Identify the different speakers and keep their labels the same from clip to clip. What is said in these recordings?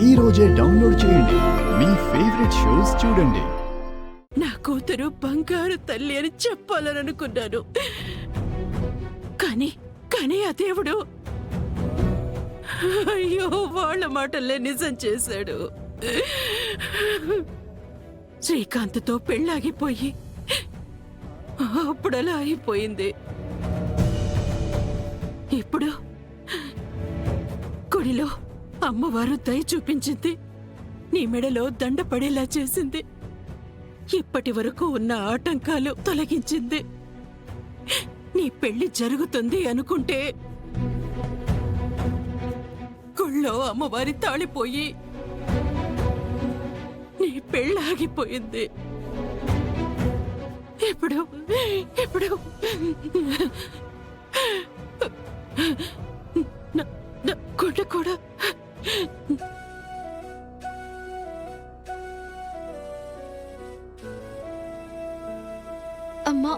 Speaker 1: ఈ రోజే డౌన్లోడ్ చేయండి. మీ ఫేవరెట్ షోస్ చూడండి.
Speaker 2: నా కూతురు బంగారు తల్లి అని చెప్పాలని అనుకున్నాను, కానీ కానీ ఆ దేవుడు అయ్యో వాళ్ళ మాటల్లే నిజం చేశాడు. శ్రీకాంత్తో పెళ్ళాగిపోయి అప్పుడలా అయిపోయింది. ఇప్పుడు గుడిలో అమ్మవారు దయ చూపించింది, నీ మెడలో దండ పడేలా చేసింది, ఇప్పటి వరకు ఉన్న ఆటంకాలు తొలగించింది. నీ పెళ్లి జరుగుతుంది అనుకుంటే గుళ్ళో అమ్మవారి తాళిపోయి నీ పెళ్ళాగిపోయింది. ఇప్పుడు ఇప్పుడు గుడ్డ కూడా
Speaker 3: అమ్మా,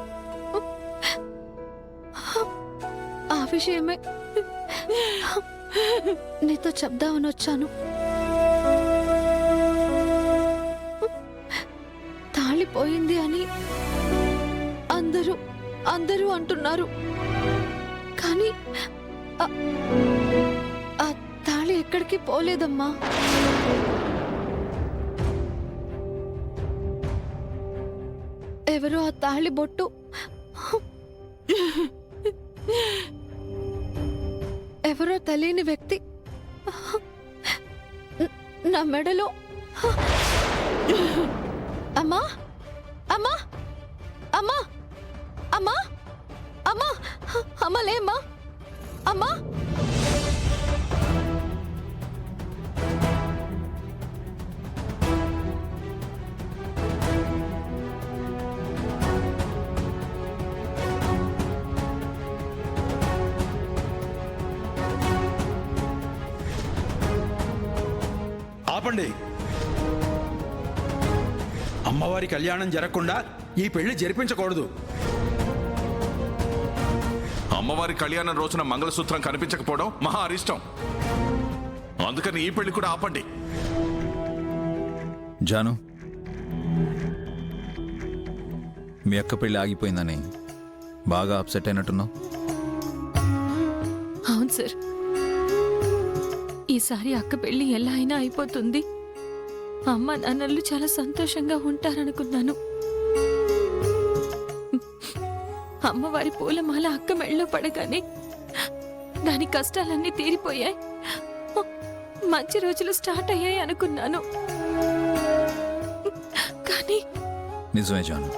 Speaker 3: ఆ విషయమే నీతో చెప్దామని వచ్చాను. తాళిపోయింది అని అందరూ అందరూ అంటున్నారు, కానీ ఆ తాళి ఎక్కడికి పోలేదమ్మా. ఎవరో ఆ తాళి బొట్టు ఎవరో తెలియని వ్యక్తి నా మెడలో. అమ్మా అమ్మా అమ్మా అమ్మా అమ్మా అమ్మా లేమ్మా అమ్మా.
Speaker 4: ఆపండి. అమ్మవారి కళ్యాణం జరగకుండా ఈ పెళ్లి జరిపించకూడదు.
Speaker 5: అమ్మవారి కళ్యాణం రోజున మంగళసూత్రం కనిపించకపోవడం మహా అరిష్టం. అందుకని ఈ పెళ్లి కూడా ఆపండి.
Speaker 6: జాను, మీ అక్క పెళ్లి ఆగిపోయిందని బాగా అప్సెట్ అయినట్టున్నావు.
Speaker 3: అవును సార్, ఈసారి అక్క పెళ్లి ఎలా అయినా అయిపోతుంది, అమ్మ నాన్నలు చాలా సంతోషంగా ఉంటారనుకున్నాను. అమ్మవారి పూలమాల అక్క మెళ్ళలో పడగానే దాని కష్టాలన్నీ తీరిపోయాయి, మంచి రోజులు స్టార్ట్ అయ్యాయి అనుకున్నాను. కానీ
Speaker 6: నిజమే జాను,